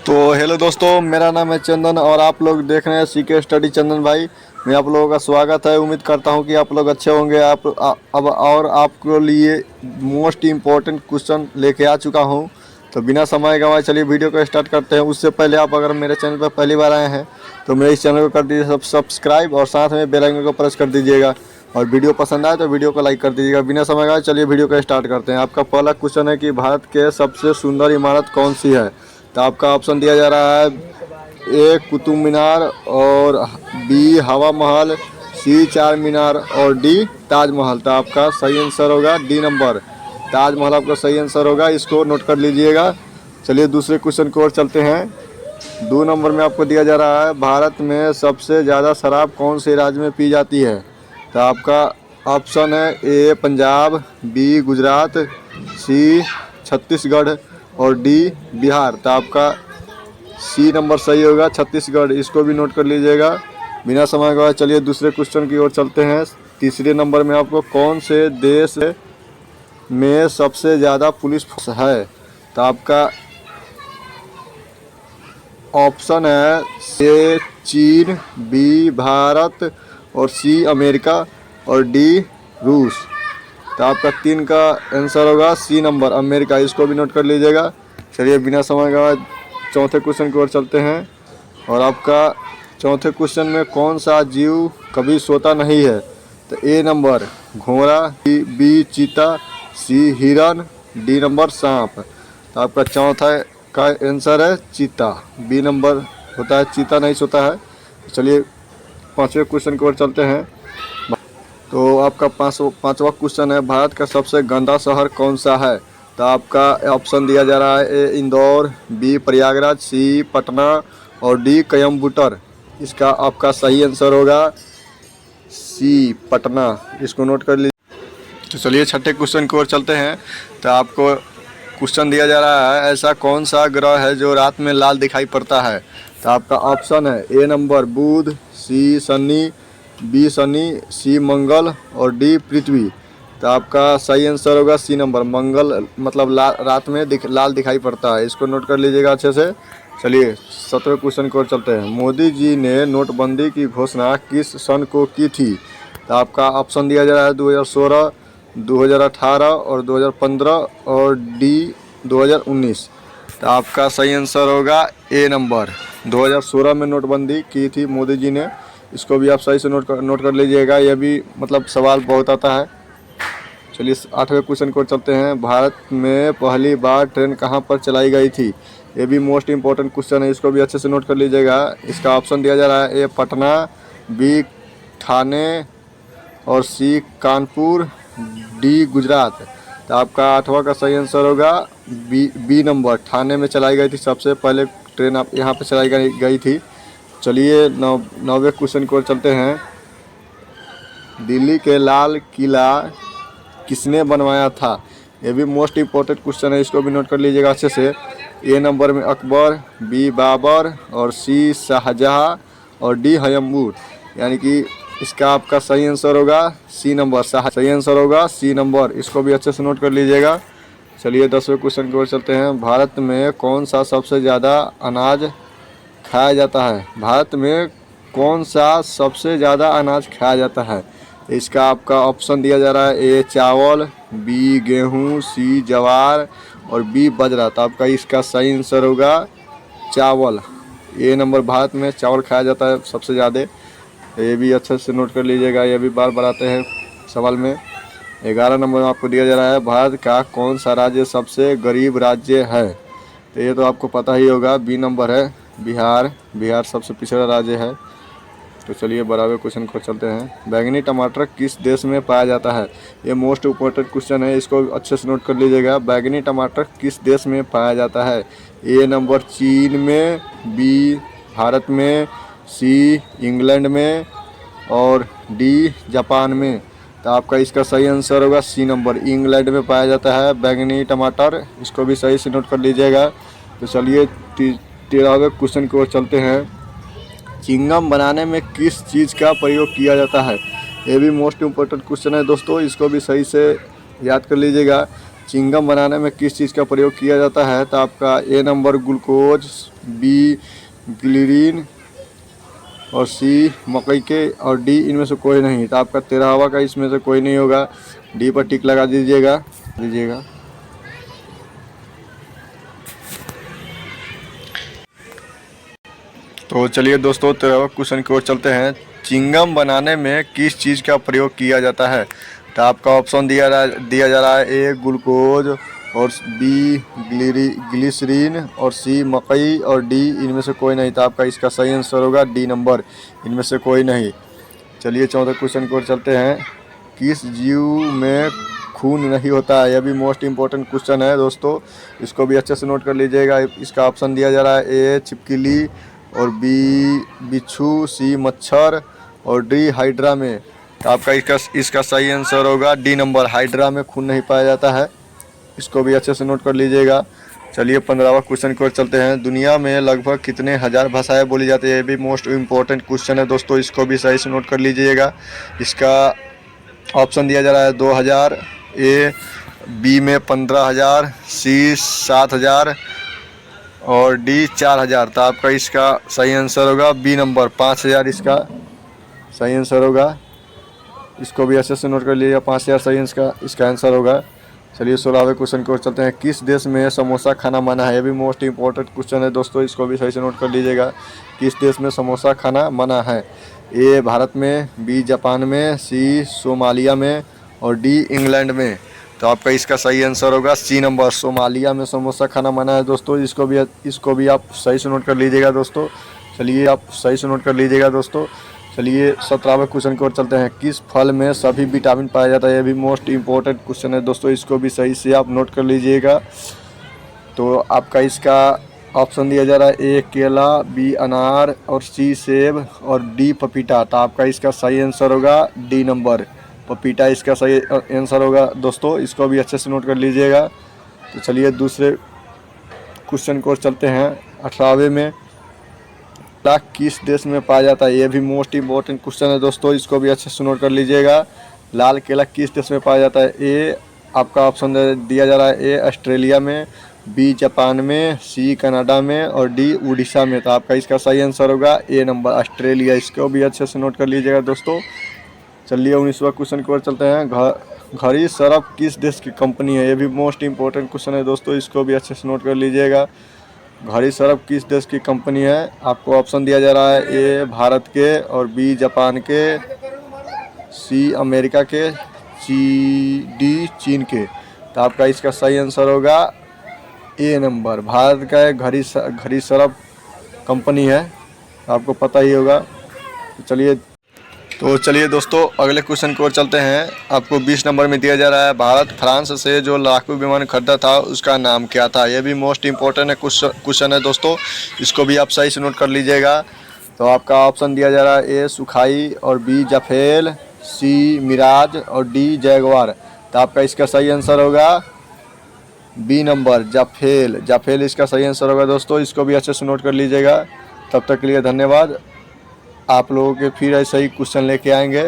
तो हेलो दोस्तों, मेरा नाम है चंदन और आप लोग देख रहे हैं सीके स्टडी चंदन भाई। मैं आप लोगों का स्वागत है। उम्मीद करता हूं कि आप लोग अच्छे होंगे। अब और आपके लिए मोस्ट इम्पोर्टेंट क्वेश्चन लेके आ चुका हूं। तो बिना समय गंवाए चलिए वीडियो को स्टार्ट करते हैं। उससे पहले आप अगर मेरे चैनल पर पहली बार आए हैं तो मेरे इस चैनल को कर दीजिए सब्सक्राइब और साथ में बेल आइकन को प्रेस कर दीजिएगा। और वीडियो पसंद आए तो वीडियो को लाइक कर दीजिएगा। बिना समय गंवाए चलिए वीडियो को स्टार्ट करते हैं। आपका पहला क्वेश्चन है कि भारत के सबसे सुंदर इमारत कौन सी है। तो आपका ऑप्शन दिया जा रहा है ए कुतुब मीनार, और बी हवा महल, सी चार मीनार और डी ताजमहल। तो आपका सही आंसर होगा डी नंबर, ताजमहल आपका सही आंसर होगा। इसको नोट कर लीजिएगा। चलिए दूसरे क्वेश्चन की ओर चलते हैं। 2 नंबर में आपको दिया जा रहा है भारत में सबसे ज़्यादा शराब कौन से राज्य में पी जाती है। तो आपका ऑप्शन है ए पंजाब, बी गुजरात, सी छत्तीसगढ़ और डी बिहार। तो आपका सी नंबर सही होगा, छत्तीसगढ़। इसको भी नोट कर लीजिएगा। बिना समय गवाए चलिए दूसरे क्वेश्चन की ओर चलते हैं। तीसरे नंबर में आपको कौन से देश में सबसे ज़्यादा पुलिस फोर्स है। तो आपका ऑप्शन है ए चीन, बी भारत और सी अमेरिका और डी रूस। तो आपका 3 का आंसर होगा सी नंबर, अमेरिका। इसको भी नोट कर लीजिएगा। चलिए बिना समय गंवाए चौथे क्वेश्चन की ओर चलते हैं। और आपका चौथे क्वेश्चन में कौन सा जीव कभी सोता नहीं है। तो ए नंबर घोड़ा, बी चीता, सी हिरन, डी नंबर सांप। तो आपका चौथा का आंसर है चीता, बी नंबर होता है, चीता नहीं सोता है। चलिए पाँचवें क्वेश्चन की ओर चलते हैं। तो आपका पाँचवा क्वेश्चन है भारत का सबसे गंदा शहर कौन सा है। तो आपका ऑप्शन दिया जा रहा है ए इंदौर, बी प्रयागराज, सी पटना और डी कोयम्बटूर। इसका आपका सही आंसर होगा सी पटना। इसको नोट कर लीजिए। तो चलिए छठे क्वेश्चन की ओर चलते हैं। तो आपको क्वेश्चन दिया जा रहा है ऐसा कौन सा ग्रह है जो रात में लाल दिखाई पड़ता है। तो आपका ऑप्शन है ए नंबर बुध, सी शनि, बी शनि, सी मंगल और डी पृथ्वी। तो आपका सही आंसर होगा सी नंबर, मंगल। मतलब रात में लाल दिखाई पड़ता है। इसको नोट कर लीजिएगा अच्छे से। चलिए 17वें क्वेश्चन की ओर चलते हैं। मोदी जी ने नोटबंदी की घोषणा किस सन को की थी। तो आपका ऑप्शन दिया जा रहा है 2016, 2018 और 2015 और डी 2019। तो आपका सही आंसर होगा ए नंबर, 2016 में नोटबंदी की थी मोदी जी ने। इसको भी आप सही से नोट कर लीजिएगा। यह भी मतलब सवाल बहुत आता है। चलिए 8वें क्वेश्चन को चलते हैं। भारत में पहली बार ट्रेन कहाँ पर चलाई गई थी। ये भी मोस्ट इम्पोर्टेंट क्वेश्चन है। इसको भी अच्छे से नोट कर लीजिएगा। इसका ऑप्शन दिया जा रहा है ए पटना, बी ठाणे और सी कानपुर, डी गुजरात। तो आपका 8वां का सही आंसर होगा बी नंबर, ठाणे में चलाई गई थी सबसे पहले ट्रेन आप यहाँ पर चलाई गई थी। चलिए 9वें क्वेश्चन की ओर चलते हैं। दिल्ली के लाल किला किसने बनवाया था। ये भी मोस्ट इम्पोर्टेंट क्वेश्चन है। इसको भी नोट कर लीजिएगा अच्छे से। ए नंबर में अकबर, बी बाबर और सी शाहजहाँ और डी हयम्बूर। यानी कि इसका आपका सही आंसर होगा सी नंबर, सही आंसर होगा सी नंबर। इसको भी अच्छे से नोट कर लीजिएगा। चलिए 10वें क्वेश्चन की ओर चलते हैं। भारत में कौन सा सबसे ज़्यादा अनाज खाया जाता है। भारत में कौन सा सबसे ज़्यादा अनाज खाया जाता है। इसका आपका ऑप्शन दिया जा रहा है ए चावल, बी गेहूँ, सी ज्वार और बी बाजरा। तो आपका इसका सही आंसर होगा चावल, ए नंबर। भारत में चावल खाया जाता है सबसे ज़्यादा। ये भी अच्छे से नोट कर लीजिएगा। ये भी बार बार आते हैं सवाल में। 11 नंबर में आपको दिया जा रहा है भारत का कौन सा राज्य सबसे गरीब राज्य है। तो ये तो आपको पता ही होगा, बी नंबर है बिहार। बिहार सबसे पिछड़ा राज्य है। तो चलिए 12वें क्वेश्चन को चलते हैं। बैंगनी टमाटर किस देश में पाया जाता है। ये मोस्ट इम्पोर्टेंट क्वेश्चन है। इसको अच्छे से नोट कर लीजिएगा। बैंगनी टमाटर किस देश में पाया जाता है। ए नंबर चीन में, बी भारत में, सी इंग्लैंड में और डी जापान में। तो आपका इसका सही आंसर होगा सी नंबर, इंग्लैंड में पाया जाता है बैंगनी टमाटर। इसको भी सही से नोट कर लीजिएगा। तो चलिए 13वें क्वेश्चन की ओर चलते हैं। चिंगम बनाने में किस चीज़ का प्रयोग किया जाता है। ये भी मोस्ट इम्पोर्टेंट क्वेश्चन है दोस्तों। इसको भी सही से याद कर लीजिएगा। चिंगम बनाने में किस चीज़ का प्रयोग किया जाता है? तो आपका ए नंबर ग्लूकोज, बी ग्लिसरीन और सी मकई के और डी इनमें से कोई नहीं। तो आपका 13वां का इसमें से कोई नहीं होगा। डी पर टिक लगा दीजिएगा। तो चलिए दोस्तों 13वां क्वेश्चन की ओर चलते हैं। चिंगम बनाने में किस चीज़ का प्रयोग किया जाता है? तो आपका ऑप्शन दिया जा रहा है ए ग्लूकोज और बी ग्लिसरीन और सी मकई और डी इनमें से कोई नहीं। तो आपका इसका सही आंसर होगा डी नंबर, इनमें से कोई नहीं। चलिए 14 क्वेश्चन की ओर चलते हैं। किस जीव में खून नहीं होता है? यह भी मोस्ट इम्पोर्टेंट क्वेश्चन है दोस्तों, इसको भी अच्छे से नोट कर लीजिएगा। इसका ऑप्शन दिया जा रहा है ए छिपकली और बी बिच्छू, सी मच्छर और डी हाइड्रा में। तो आपका इसका सही आंसर होगा डी नंबर, हाइड्रा में खून नहीं पाया जाता है। इसको भी अच्छे से नोट कर लीजिएगा। चलिए 15वां क्वेश्चन की ओर चलते हैं। दुनिया में लगभग कितने हज़ार भाषाएं बोली जाती है? ये भी मोस्ट इम्पोर्टेंट क्वेश्चन है दोस्तों, इसको भी सही से नोट कर लीजिएगा। इसका ऑप्शन दिया जा रहा है 2000, ए बी में 15,000, सी 7,000 और डी 4,000। तो आपका इसका सही आंसर होगा बी नंबर, 5,000 इसका सही आंसर होगा। इसको भी अच्छे से नोट कर लीजिएगा, 5,000 सही इसका आंसर होगा। चलिए 16वें क्वेश्चन की ओर चलते हैं। किस देश में समोसा खाना मना है? ये भी मोस्ट इम्पोर्टेंट क्वेश्चन है दोस्तों, इसको भी सही से नोट कर लीजिएगा। किस देश में समोसा खाना मना है? ए भारत में, बी जापान में, सी सोमालिया में और डी इंग्लैंड में। तो आपका इसका सही आंसर होगा सी नंबर, सोमालिया में समोसा खाना मना है दोस्तों। इसको भी आप सही से नोट कर लीजिएगा दोस्तों। चलिए आप सही से नोट कर लीजिएगा दोस्तों। चलिए 17वें क्वेश्चन की ओर चलते हैं। किस फल में सभी विटामिन पाया जाता है? ये भी मोस्ट इम्पोर्टेंट क्वेश्चन है दोस्तों, इसको भी सही से आप नोट कर लीजिएगा। तो आपका इसका ऑप्शन दिया जा रहा है ए केला, बी अनार और सी सेब और डी पपीता। तो आपका इसका सही आंसर होगा डी नंबर, पपीता इसका सही आंसर होगा दोस्तों, इसको भी अच्छे से नोट कर लीजिएगा। तो चलिए दूसरे क्वेश्चन की ओर चलते हैं। 18वें में लाख किस देश में पाया जाता है? ये भी मोस्ट इम्पोर्टेंट क्वेश्चन है दोस्तों, इसको भी अच्छे से नोट कर लीजिएगा। लाल केला किस देश में पाया जाता है? ए आपका ऑप्शन दिया जा रहा है ए ऑस्ट्रेलिया में, बी जापान में, सी कनाडा में और डी उड़ीसा में। तो आपका इसका सही आंसर होगा ए नंबर, ऑस्ट्रेलिया। इसको भी अच्छे से नोट कर लीजिएगा दोस्तों। चलिए 19वां क्वेश्चन की ओर चलते हैं। घड़ी सरफ किस देश की कंपनी है? ये भी मोस्ट इम्पोर्टेंट क्वेश्चन है दोस्तों, इसको भी अच्छे से नोट कर लीजिएगा। घड़ी सरफ किस देश की कंपनी है? आपको ऑप्शन दिया जा रहा है ए भारत के और बी जापान के, सी अमेरिका के, डी चीन के। तो आपका इसका सही आंसर होगा ए नंबर, भारत का एक घड़ी सरफ कंपनी है, आपको पता ही होगा। तो चलिए दोस्तों अगले क्वेश्चन की ओर चलते हैं। आपको 20 नंबर में दिया जा रहा है भारत फ्रांस से जो लड़ाकू विमान खरीदा था उसका नाम क्या था? यह भी मोस्ट इम्पोर्टेंट है क्वेश्चन है दोस्तों, इसको भी आप सही से नोट कर लीजिएगा। तो आपका ऑप्शन दिया जा रहा है ए सुखाई और बी जाफेल, सी मिराज और डी जैगवार। तो आपका इसका सही आंसर होगा बी नंबर, जाफेल इसका सही आंसर होगा दोस्तों, इसको भी अच्छे से नोट कर लीजिएगा। तब तक के लिए धन्यवाद। आप लोगों के फिर ऐसा ही क्वेश्चन लेके आएंगे।